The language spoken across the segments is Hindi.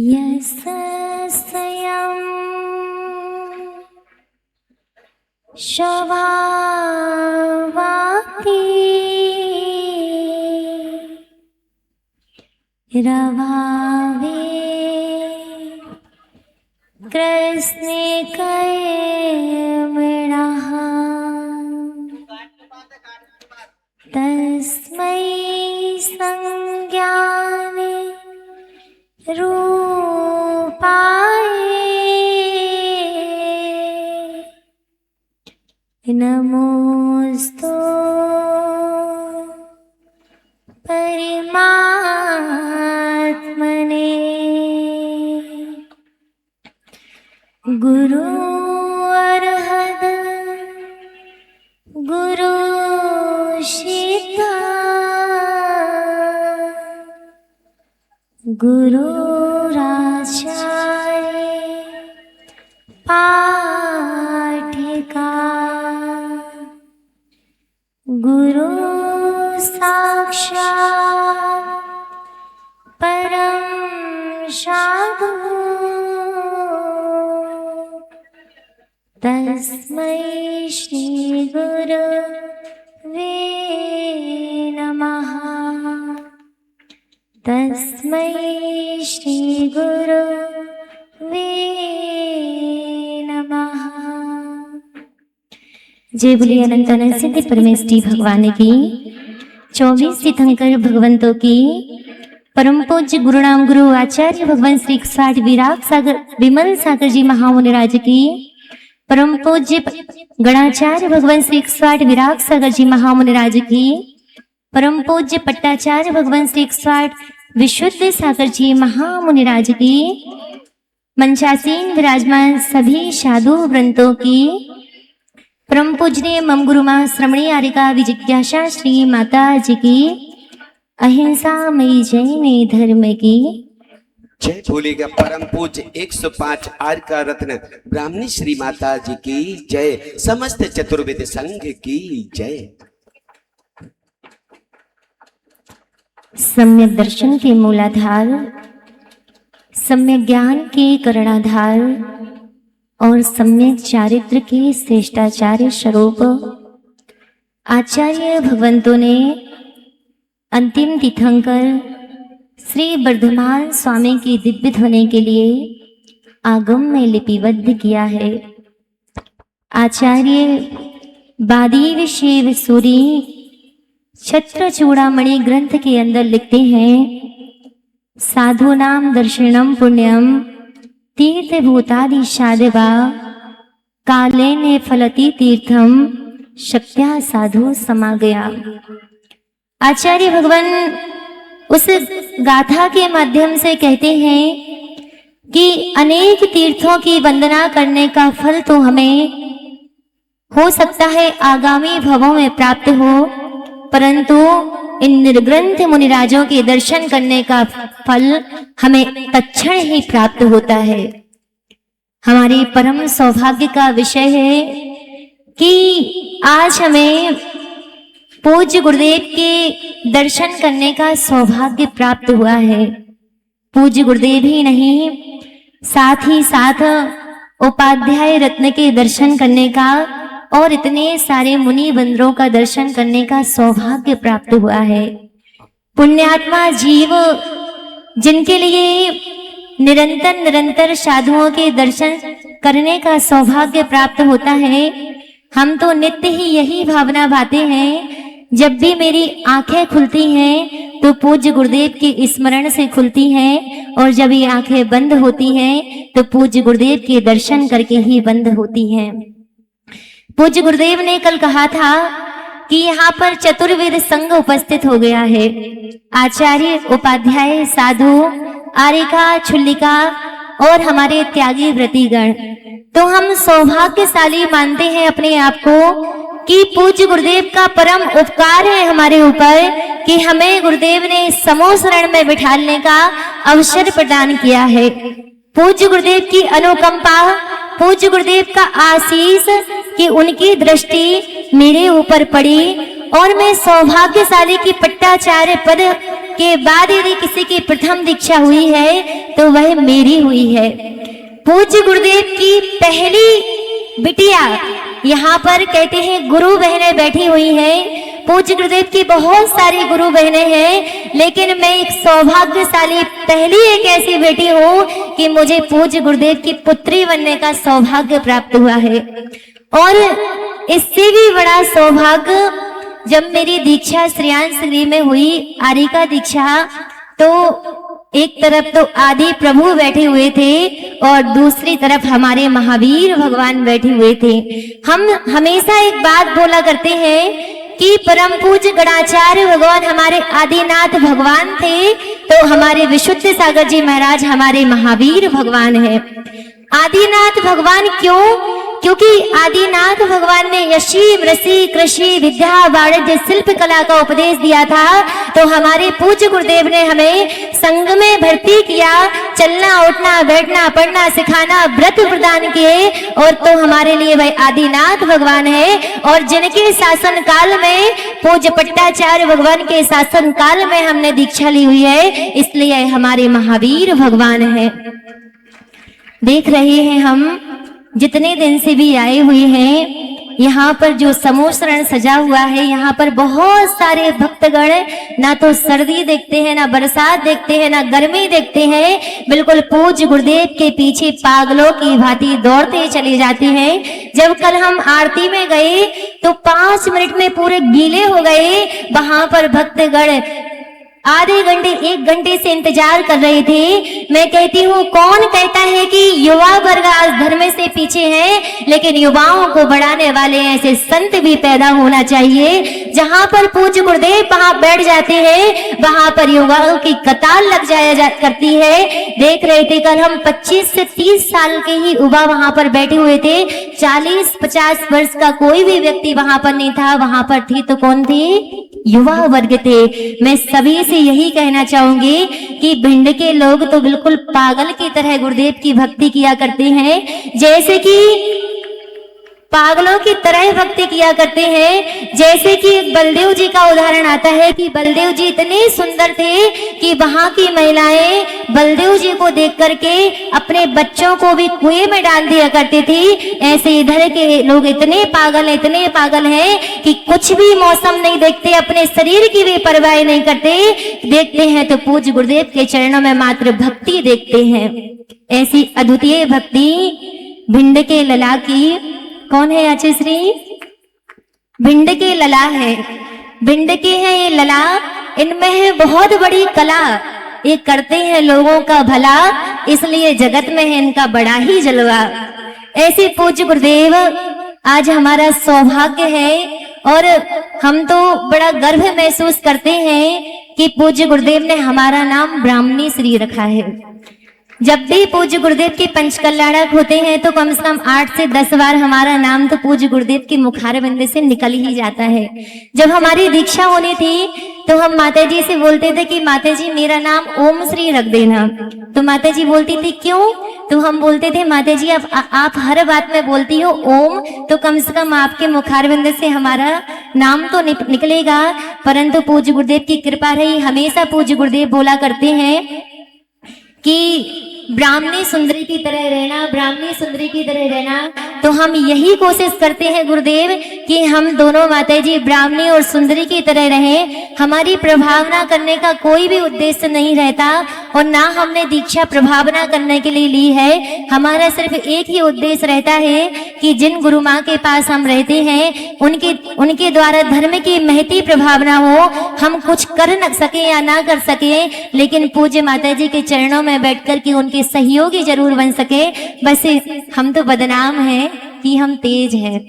यस्यं शवावाति रवावे कृष्णे कर्मणः तस्मै संज्ञाने रूपाय नमोस्तु परमात्मने। गुरु अर्हत गुरु सिद्धा गुरुराचार्य पाठिका गुरु साक्षात् परम साधु तस्मै श्री गुरवे नमः। तस्मै श्री गुरवे नमः। जय बोलिए अनंत अनंत सिद्धि परमेष्टि भगवान की। 24 तीर्थंकर भगवंतों की परम पूज्य गुरु नाम गुरु आचार्य भगवान श्री 60 विराग सागर विमल सागर जी महामुनिराज की परम पूज्य गणाचार्य भगवान श्री 60 विराग सागर जी महामुनिराज की परम पूज्य पट्टाचार्य भगवान श्री 60 विशुद्ध सागर जी महामुनिराज की मंचासीन विराजमान सभी साधु वृंदों की परम पूजनीय मम गुरु मां श्रमणी आरिका विजिज्ञासा श्री माता जी की अहिंसा मई जैन धर्म की जय। बोलेगा परम पूज्य 105 आर्का रत्न ब्राह्मणी श्री माता जी की जय। समस्त चतुर्वेद संघ की जय। सम्यक दर्शन के मूलाधार, सम्यक ज्ञान के करणाधार और सम्यक चारित्र के श्रेष्ठाचार्य स्वरूप आचार्य भगवंतों ने अंतिम तीर्थंकर श्री वर्धमान स्वामी की दिव्य ध्वनि के लिए आगम में लिपिबद्ध किया है। आचार्य बादीव शिव सूरी छत्र चूड़ामणि ग्रंथ के अंदर लिखते हैं, साधु नाम दर्शनम पुण्यम तीर्थ भूतादि साधवा काले ने फलती तीर्थम शक्त्या साधु समा गया। आचार्य भगवान उस गाथा के माध्यम से कहते हैं कि अनेक तीर्थों की वंदना करने का फल तो हमें हो सकता है आगामी भवों में प्राप्त हो, परंतु इन निर्ग्रंथ मुनिराजों के दर्शन करने का फल हमें तत्क्षण ही प्राप्त होता है। हमारे परम सौभाग्य का विषय है कि आज हमें पूज्य गुरुदेव के दर्शन करने का सौभाग्य प्राप्त हुआ है। पूज्य गुरुदेव ही नहीं, साथ ही साथ उपाध्याय रत्न के दर्शन करने का और इतने सारे मुनि बंदरों का दर्शन करने का सौभाग्य प्राप्त हुआ है। पुण्यात्मा जीव जिनके लिए निरंतर साधुओं के दर्शन करने का सौभाग्य प्राप्त होता है, हम तो नित्य ही यही भावना भाते हैं, जब भी मेरी आंखें खुलती हैं तो पूज्य गुरुदेव के स्मरण से खुलती हैं, और जब ये आंखें बंद होती हैं तो पूज्य गुरुदेव के दर्शन करके ही बंद होती हैं। पूज्य गुरुदेव ने कल कहा था कि यहाँ पर चतुर्वेद संघ उपस्थित हो गया है। आचार्य, उपाध्याय, साधु, आरिका, छुल्लिका और हमारे त्यागी व्रतीगण। तो हम सौभाग्यशाली मानते हैं अपने आप को कि पूज्य गुरुदेव का परम उपकार है हमारे ऊपर कि हमें गुरुदेव ने समूह शरण में बिठाने का अवसर प्रदान किया है। पूज्य गुरुदेव की अनुकंपा, पूज्य गुरुदेव का आशीष कि उनकी दृष्टि मेरे ऊपर पड़ी और मैं सौभाग्यशाली की पट्टाचार्य पद के बाद यदि किसी की प्रथम दीक्षा हुई है तो वह मेरी हुई है। पूज्य गुरुदेव की पहली बिटिया यहाँ पर कहते हैं गुरु बहनें बैठी हुई हैं। पूज्य गुरुदेव की बहुत सारी गुरु बहनें हैं, लेकिन मैं एक सौभाग्यशाली पहली एक ऐसी बेटी हूँ कि मुझे पूज्य गुरुदेव की पुत्री बनने का सौभाग्य प्राप्त हुआ है। और इससे भी बड़ा सौभाग्य जब मेरी दीक्षा श्रेयांसगिरी में हुई, आरिका दीक्षा, तो एक तरफ तो आदि प्रभु बैठे हुए थे और दूसरी तरफ हमारे महावीर भगवान बैठे हुए थे। हम हमेशा एक बात बोला करते हैं कि परम पूज्य गणाचार्य भगवान हमारे आदिनाथ भगवान थे, तो हमारे विशुद्ध सागर जी महाराज हमारे महावीर भगवान हैं। आदिनाथ भगवान क्यों? क्योंकि आदिनाथ भगवान ने यशी मृषि कृषि विद्या वाणिज्य शिल्प कला का उपदेश दिया था, तो हमारे पूज्य गुरुदेव ने हमें संघ में भर्ती किया, चलना उठना बैठना पढ़ना सिखाना व्रत प्रदान किए, और तो हमारे लिए वह आदिनाथ भगवान है। और जिनके शासन काल में पूज्य पट्टाचार्य भगवान के शासन काल में हमने दीक्षा ली हुई है, इसलिए हमारे महावीर भगवान है। देख रहे हैं हम जितने दिन से भी आए हुए हैं, यहाँ पर जो समूह शरण सजा हुआ है, यहाँ पर बहुत सारे भक्तगण ना तो सर्दी देखते हैं, ना बरसात देखते हैं, ना गर्मी देखते हैं, बिल्कुल पूज्य गुरुदेव के पीछे पागलों की भांति दौड़ते चले जाते हैं। जब कल हम आरती में गए तो 5 मिनट में पूरे गीले हो गए। वहां पर भक्तगण आधे घंटे 1 घंटे से इंतजार कर रहे थे। मैं कहती हूँ कौन कहता है कि युवा वर्ग आज धर्म से पीछे है, लेकिन युवाओं को बढ़ाने वाले ऐसे संत भी पैदा होना चाहिए। जहाँ पर पूज्य गुरुदेव वहां बैठ जाते हैं, वहां पर युवाओं की कतार लग करती है। देख रहे थे कल हम 25 से 30 साल के ही युवा वहां पर बैठे हुए थे, 40-50 वर्ष का कोई भी व्यक्ति वहां पर नहीं था। वहां पर थी तो कौन थी? युवा वर्ग थे। मैं सभी से यही कहना चाहूंगी कि भिंड के लोग तो बिल्कुल पागल की तरह गुरुदेव की भक्ति किया करते हैं, जैसे कि पागलों की तरह भक्ति किया करते हैं। जैसे कि बलदेव जी का उदाहरण आता है कि बलदेव जी इतने सुंदर थे कि वहां की महिलाएं बलदेव जी को देख करके अपने बच्चों को भी कुएं में डाल दिया करती थी। ऐसे इधर के लोग इतने पागल हैं कि कुछ भी मौसम नहीं देखते, अपने शरीर की भी परवाह नहीं करते। देखते हैं तो पूज्य गुरुदेव के चरणों में मात्र भक्ति देखते हैं। ऐसी अद्वितीय भक्ति भिंड के लला की कौन है? आचार्य भिंड के लला है, भिंड के हैं ये लला, इनमें है बहुत बड़ी कला। ये करते हैं लोगों का भला, इसलिए जगत में है इनका बड़ा ही जलवा। ऐसे पूज्य गुरुदेव आज हमारा सौभाग्य है और हम तो बड़ा गर्व महसूस करते हैं कि पूज्य गुरुदेव ने हमारा नाम ब्राह्मणी श्री रखा है। जब भी पूज्य गुरुदेव के पंचकल्याणक होते हैं तो कम से कम 8 से 10 बार हमारा नाम तो पूज्य गुरुदेव की मुखारबिंद से निकल ही जाता है। जब हमारी दीक्षा होनी थी तो हम माता जी से बोलते थे कि माता जी मेरा नाम ओम श्री रख देना, तो माता जी बोलती थी क्यों? तो हम बोलते थे माता जी आप हर बात में बोलती हो ओम, तो कम से कम आपके मुखारबिंद से हमारा नाम तो निकलेगा। परंतु पूज्य गुरुदेव की कृपा रही, हमेशा पूज्य गुरुदेव बोला करते हैं कि ब्राह्मणी सुंदरी की तरह रहना, ब्राह्मणी सुंदरी की तरह रहना। तो हम यही कोशिश करते हैं गुरुदेव कि हम दोनों माताजी ब्राह्मणी और सुंदरी की तरह रहें। हमारी प्रभावना करने का कोई भी उद्देश्य नहीं रहता और ना हमने दीक्षा प्रभावना करने के लिए ली है। हमारा सिर्फ एक ही उद्देश्य रहता है कि जिन गुरु माँ के पास हम रहते हैं उनके द्वारा धर्म की महती प्रभावना हो। हम कुछ कर न सके या ना कर सके, लेकिन पूज्य माताजी के चरणों में बैठकर के उनके सहयोगी जरूर बन सके। बस हम तो बदनाम हैं कि हम तेज हैं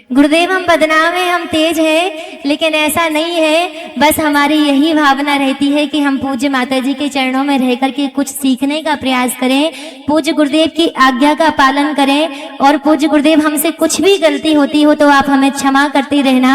गुरुदेव, हम बदनाम है, हम तेज है, लेकिन ऐसा नहीं है। बस हमारी यही भावना रहती है कि हम पूज्य माता जी के चरणों में रह करके कुछ सीखने का प्रयास करें, पूज्य गुरुदेव की आज्ञा का पालन करें। और पूज्य गुरुदेव हमसे कुछ भी गलती होती हो तो आप हमें क्षमा करते रहना।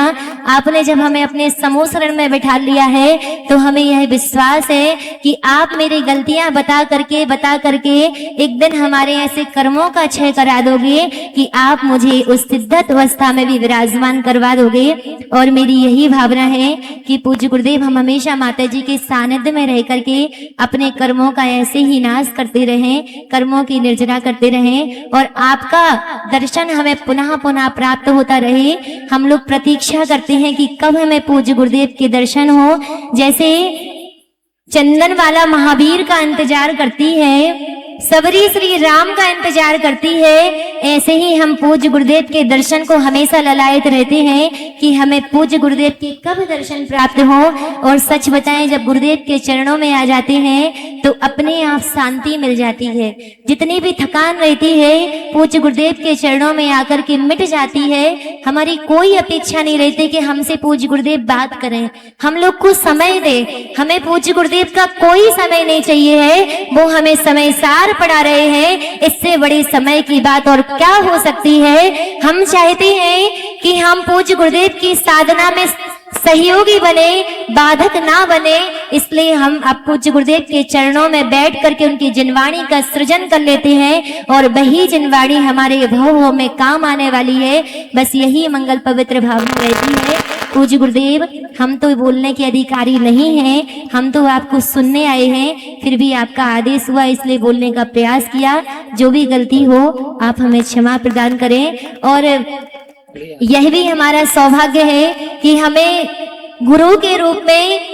आपने जब हमें अपने समूह शरण में बैठा लिया है तो हमें यह विश्वास है कि आप मेरी गलतियां बता करके एक दिन हमारे ऐसे कर्मों का क्षय करा दोगे कि आप मुझे उस सिद्धत अवस्था में में भी विराजमान करवा दोगे। और मेरी यही भावना है कि पूज्य गुरुदेव हम हमेशा माता जी के सानिध्य में रह करके अपने कर्मों का ऐसे ही नाश करते रहें, कर्मों की निर्जना करते रहें और आपका दर्शन हमें पुनः पुनः प्राप्त होता रहे। हम लोग प्रतीक्षा करते हैं कि कब हमें पूज्य गुरुदेव के दर्शन हो। जैसे चंदन वाला महावीर का इंतजार करती है, सबरी श्री राम का इंतजार करती है, ऐसे ही हम पूज्य गुरुदेव के दर्शन को हमेशा ललायत रहते हैं कि हमें पूज्य गुरुदेव के कब दर्शन प्राप्त हो। और सच बताएं, जब गुरुदेव के चरणों में आ जाते हैं तो अपने आप शांति मिल जाती है। जितनी भी थकान रहती है पूज्य गुरुदेव के चरणों में आकर के मिट जाती है। हमारी कोई अपेक्षा नहीं रहती कि हमसे पूज्य गुरुदेव बात करें, हम लोग को समय दे। हमें पूज्य गुरुदेव का कोई समय नहीं चाहिए है, वो हमें समय सार पढ़ा रहे हैं। इससे बड़ी समय की बात और क्या हो सकती है। हम चाहते हैं कि हम पूज्य गुरुदेव की साधना में सहयोगी बने, बाधक ना बने। इसलिए हम अब पूज्य गुरुदेव के चरणों में बैठ करके उनकी जिनवाणी का सृजन कर लेते हैं और वही जिनवाणी हमारे भव में काम आने वाली है। बस यही मंगल पवित्र भावना रहती है। पूज्य गुरुदेव, हम तो बोलने के अधिकारी नहीं हैं, हम तो आपको सुनने आए हैं, फिर भी आपका आदेश हुआ इसलिए बोलने का प्रयास किया। जो भी गलती हो आप हमें क्षमा प्रदान करें। और यह भी हमारा सौभाग्य है कि हमें गुरु के रूप में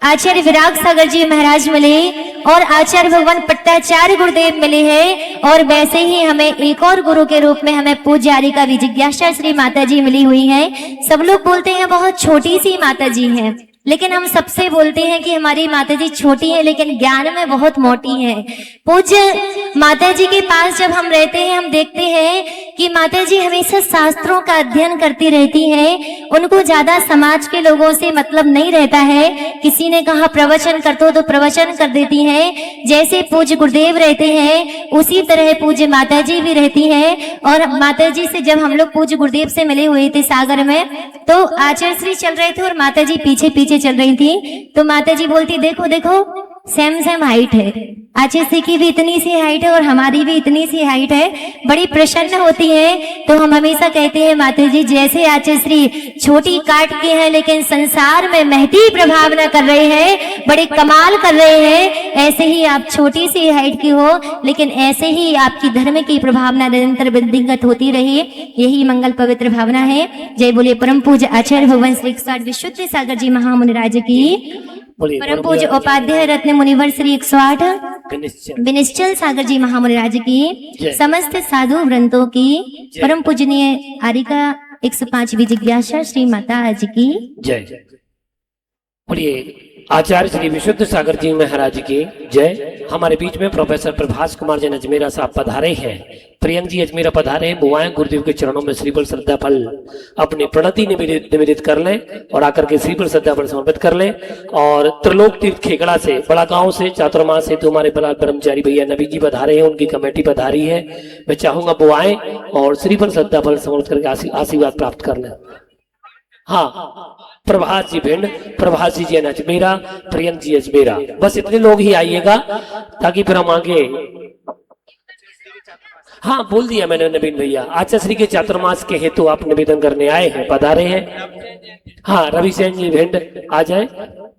आचार्य विराग सागर जी महाराज मिले और आचार्य भगवान पट्टाचार्य गुरुदेव मिले हैं। और वैसे ही हमें एक और गुरु के रूप में हमें पूज्य आरिका विजिज्ञासा श्री माता जी मिली हुई हैं। सब लोग बोलते हैं बहुत छोटी सी माता जी हैं, लेकिन हम सबसे बोलते हैं कि हमारी माता जी छोटी है लेकिन ज्ञान में बहुत मोटी है। पूज्य माता जी के पास जब हम रहते हैं हम देखते हैं कि माता जी हमेशा शास्त्रों का अध्ययन करती रहती हैं। उनको ज्यादा समाज के लोगों से मतलब नहीं रहता है। किसी ने कहा प्रवचन कर तो प्रवचन कर देती हैं। जैसे पूज्य गुरुदेव रहते हैं उसी तरह पूज्य माता जी भी रहती हैं। और माता जी से जब हम लोग पूज्य गुरुदेव से मिले हुए थे सागर में, तो आचार्य श्री चल रहे थे और माता जी पीछे पीछे चल रही थी। तो माता जी बोलती देखो देखो सेम सेम हाइट है, आचार्य श्री की भी इतनी सी हाइट है और हमारी भी इतनी सी हाइट है। बड़ी प्रसन्न होती है। तो हम हमेशा कहते हैं माता जी जैसे आचार्य श्री छोटी काट के हैं लेकिन संसार में महती प्रभावना कर रहे हैं, बड़े कमाल कर रहे हैं, ऐसे ही आप छोटी सी हाइट की हो लेकिन ऐसे ही आपकी धर्म की प्रभावना निरंतर वृद्धिगत होती रही। यही मंगल पवित्र भावना है। जय बोले परम पूज्य आचार्य भगवान श्री 108 विशुद्ध सागर जी महामुनि राज की, परम पूज्य उपाध्याय रत्न मुनिवर श्री 108 विनिश्चल सागर जी महामुनि राज की, समस्त साधु वृंदों की, परम पूजनीय आरिका 105 विजिज्ञासा श्री माता जी की जय। बोलिए आचार्य श्री विशुद्ध सागर जी महाराज की जय। हमारे बीच में प्रोफेसर प्रभास कुमार जैन अजमेरा साहब पधारे हैं। प्रियंक जी अजमेरा पधारे हैं। बुआएं गुरुदेव के चरणों में श्रीफल श्रद्धा फल अपनी प्रणति निवेदित कर लें और आकर के श्रीफल श्रद्धा फल समर्पित कर लें। और त्रिलोक तीर्थ खेकड़ा से, बड़ा गांव से, चातुर्मास से तो हमारे बड़ा ब्रह्मचारी भैया नबी जी पधारे हैं, उनकी कमेटी पधारी है। मैं चाहूंगा बुआएं और श्रीफल श्रद्धा फल समर्पित करके आशीर्वाद प्राप्त कर लें। हाँ, प्रभास जी भिंड, प्रभास जी जैन अजमेरा, प्रियंक जी अजमेरा, बस इतने लोग ही आइएगा ताकि फिर हम आगे। हाँ बोल दिया मैंने नवीन भैया। आचार्य श्री के चातुर्मास के हेतु आप निवेदन करने आए हैं, पधारे हैं। हाँ रवि सेन जी भिंड आ जाए।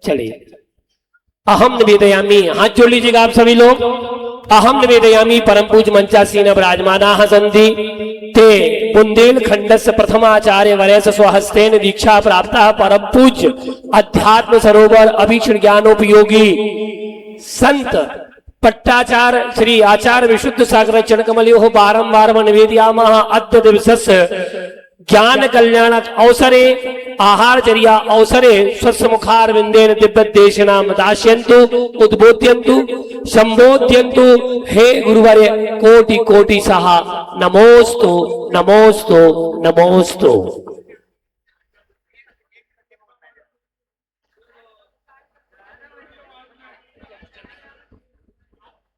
चलिए अहम निवेदयामी, हाथ जोड़ लीजिएगा आप सभी लोग। अहम निवेदयामी परम पूज मंचासीन विराजमानाः सन्ति ते बुंदेलखंडस्य प्रथमाचार्य वर्यस्य स्वहस्तेन दीक्षा प्राप्ता परम पूज्य अध्यात्म सरोवर अभीक्षण ज्ञानोपयोगी संत पट्टाचार्य श्री आचार्य विशुद्ध सागर चरणकमलयोः बारंबार निवेदयामः अद्य दिवसस्य ज्ञान कल्याण अवसरे आहारचर्या अवसरे स्वस्मुखारविंदेन दिव्यदेशनाम दास्यन्तु उद्बोध्यन्तु संबोध्यन्तु। हे गुरुवर्य कोटि कोटि सह नमोस्तु नमोस्तु नमोस्तु।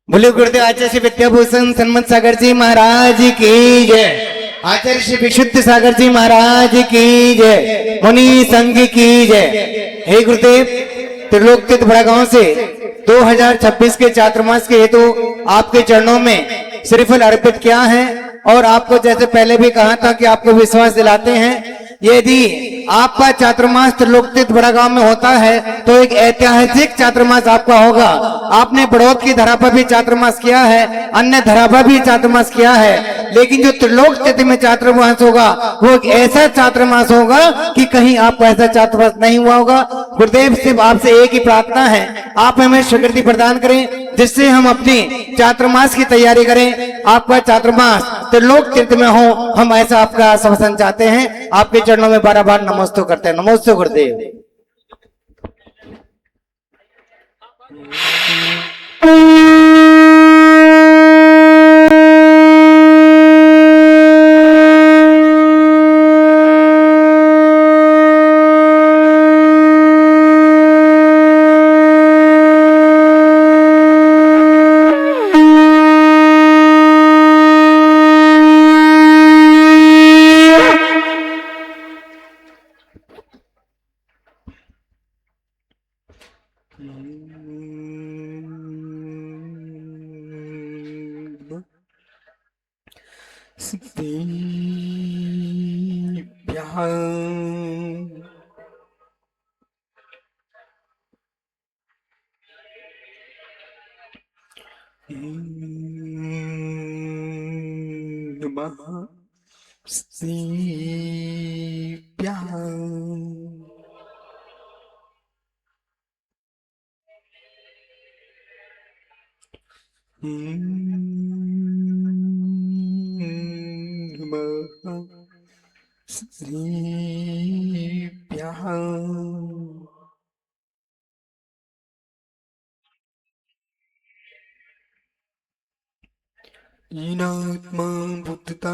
बोले गुरुदेव आचार्य श्री विद्याभूषण सन्मत सागर जी महाराज की जय। आचार्य श्री विशुद्ध सागर जी महाराज की जय। मुनि संघ की जय। हे गुरुदेव, त्रिलोक तीर्थ बड़ा गांव से 2026 के चातुर्मास के हेतु आपके चरणों में श्रीफल अर्पित किया है और आपको जैसे पहले भी कहा था कि आपको विश्वास दिलाते हैं, यदि आपका चातुर्मास त्रिलोकतीर्थ बड़ा गांव में होता है तो एक ऐतिहासिक चातुर्मास आपका होगा। आपने बड़ौद की धरा पर भी चातुर्मास किया है, अन्य धरा पर भी चातुर्मास किया है, लेकिन जो त्रिलोक तीर्थ में चातुर्मास होगा वो एक ऐसा चातुर्मास होगा कि कहीं आपको ऐसा चातुर्मास नहीं हुआ होगा। गुरुदेव सिर्फ आपसे एक ही प्रार्थना है, आप हमें स्वीकृति प्रदान करें जिससे हम अपनी चातुर्मास की तैयारी करें। आपका चातुर्मास त्रिलोक तीर्थ में हो, हम ऐसा आपका आश्वासन चाहते हैं। आपके चरणों में बार बार नमस्ते करते हैं। नमस्ते गुरुदेव। ईनात्मा बुद्धता